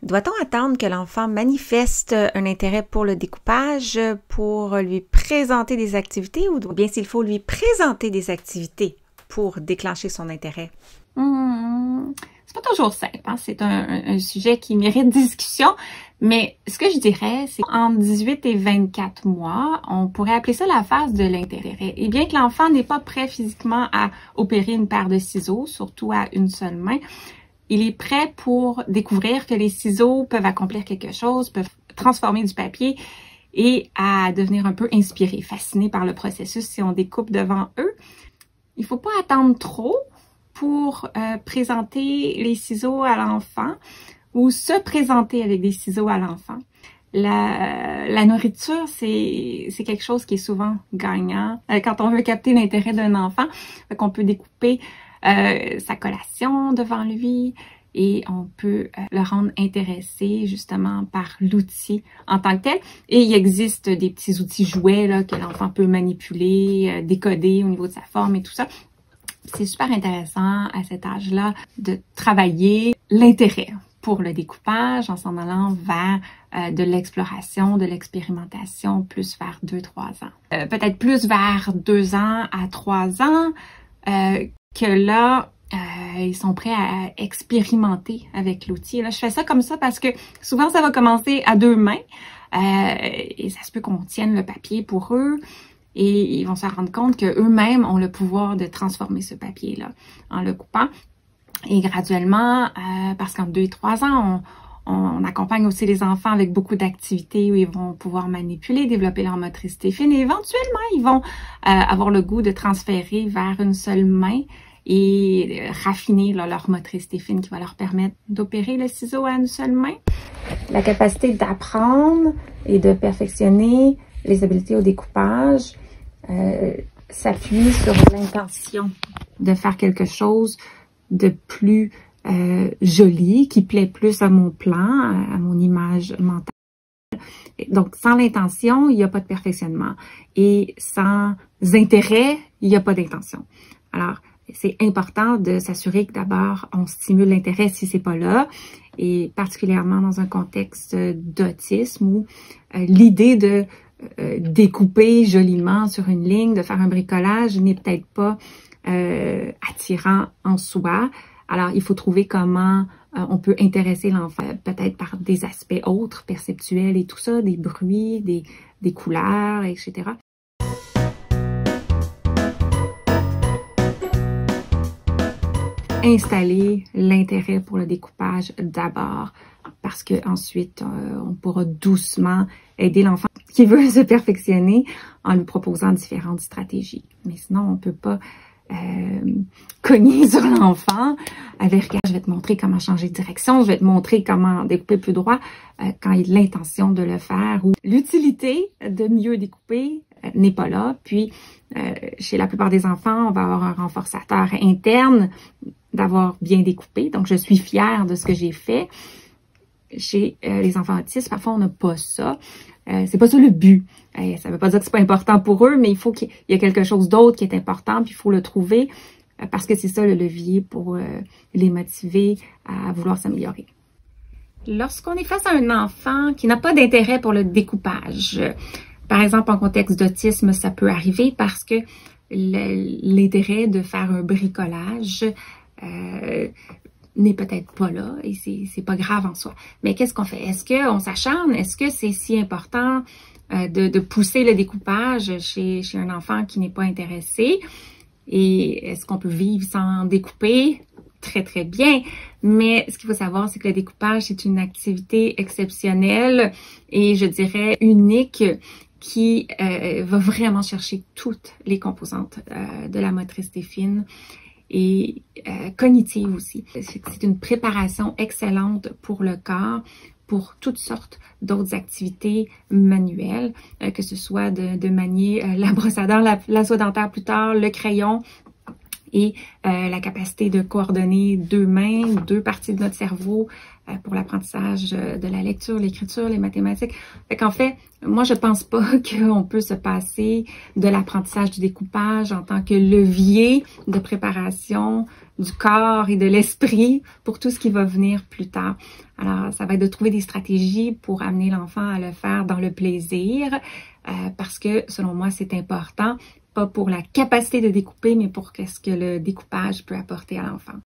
Doit-on attendre que l'enfant manifeste un intérêt pour le découpage pour lui présenter des activités ou bien s'il faut lui présenter des activités pour déclencher son intérêt? C'est pas toujours simple, hein? C'est un sujet qui mérite discussion, mais ce que je dirais, c'est qu'entre 18 et 24 mois, on pourrait appeler ça la phase de l'intérêt. Et bien que l'enfant n'est pas prêt physiquement à opérer une paire de ciseaux, surtout à une seule main, il est prêt pour découvrir que les ciseaux peuvent accomplir quelque chose, peuvent transformer du papier et à devenir un peu inspiré, fasciné par le processus si on découpe devant eux. Il faut pas attendre trop pour présenter les ciseaux à l'enfant ou se présenter avec des ciseaux à l'enfant. La nourriture, c'est quelque chose qui est souvent gagnant quand on veut capter l'intérêt d'un enfant. On peut découper sa collation devant lui et on peut le rendre intéressé justement par l'outil en tant que tel. Et il existe des petits outils jouets là, que l'enfant peut manipuler, décoder au niveau de sa forme et tout ça. C'est super intéressant à cet âge-là de travailler l'intérêt pour le découpage en s'en allant vers de l'exploration, de l'expérimentation, plus vers 2-3 ans. Peut-être plus vers 2 ans à 3 ans que là, ils sont prêts à expérimenter avec l'outil. Là, je fais ça comme ça parce que souvent, ça va commencer à 2 mains et ça se peut qu'on tienne le papier pour eux. Et ils vont se rendre compte qu'eux-mêmes ont le pouvoir de transformer ce papier-là en le coupant. Et graduellement, parce qu'en 2 et 3 ans, on accompagne aussi les enfants avec beaucoup d'activités où ils vont pouvoir manipuler, développer leur motricité fine. Et éventuellement, ils vont avoir le goût de transférer vers une seule main et raffiner là, leur motricité fine qui va leur permettre d'opérer le ciseau à une seule main. La capacité d'apprendre et de perfectionner les habiletés au découpage s'appuie sur l'intention de faire quelque chose de plus joli, qui plaît plus à mon plan, à mon image mentale. Donc, sans l'intention, il n'y a pas de perfectionnement. Et sans intérêt, il n'y a pas d'intention. Alors, c'est important de s'assurer que d'abord, on stimule l'intérêt si c'est pas là, et particulièrement dans un contexte d'autisme où l'idée de découper joliment sur une ligne, de faire un bricolage n'est peut-être pas attirant en soi. Alors, il faut trouver comment on peut intéresser l'enfant, peut-être par des aspects autres, perceptuels et tout ça, des bruits, des couleurs, etc. Installer l'intérêt pour le découpage d'abord, parce que ensuite on pourra doucement aider l'enfant qui veut se perfectionner en lui proposant différentes stratégies. Mais sinon, on peut pas cogner sur l'enfant avec « regarde, je vais te montrer comment changer de direction, je vais te montrer comment découper plus droit quand il a l'intention de le faire » ou l'utilité de mieux découper n'est pas là. Puis, chez la plupart des enfants, on va avoir un renforçateur interne d'avoir bien découpé. Donc, je suis fière de ce que j'ai fait. Chez les enfants autistes, parfois, on n'a pas ça. C'est pas ça le but. Ça veut pas dire que c'est pas important pour eux, mais il faut qu'il y ait quelque chose d'autre qui est important, puis il faut le trouver, parce que c'est ça le levier pour les motiver à vouloir s'améliorer. Lorsqu'on est face à un enfant qui n'a pas d'intérêt pour le découpage, par exemple en contexte d'autisme, ça peut arriver parce que l'intérêt de faire un bricolage n'est peut-être pas là et c'est pas grave en soi. Mais qu'est-ce qu'on fait? Est-ce qu'on s'acharne? Est-ce que c'est si important de pousser le découpage chez un enfant qui n'est pas intéressé? Et est-ce qu'on peut vivre sans découper? Très, très bien. Mais ce qu'il faut savoir, c'est que le découpage, c'est une activité exceptionnelle et je dirais unique qui va vraiment chercher toutes les composantes de la motricité fine et cognitive aussi. C'est une préparation excellente pour le corps, pour toutes sortes d'autres activités manuelles, que ce soit de manier la brosse à dents, la soie dentaire plus tard, le crayon, et la capacité de coordonner 2 mains, 2 parties de notre cerveau pour l'apprentissage de la lecture, l'écriture, les mathématiques. Fait qu'en fait, moi, je pense pas qu'on peut se passer de l'apprentissage du découpage en tant que levier de préparation du corps et de l'esprit pour tout ce qui va venir plus tard. Alors, ça va être de trouver des stratégies pour amener l'enfant à le faire dans le plaisir, parce que, selon moi, c'est important, pas pour la capacité de découper, mais pour qu'est-ce que le découpage peut apporter à l'enfant.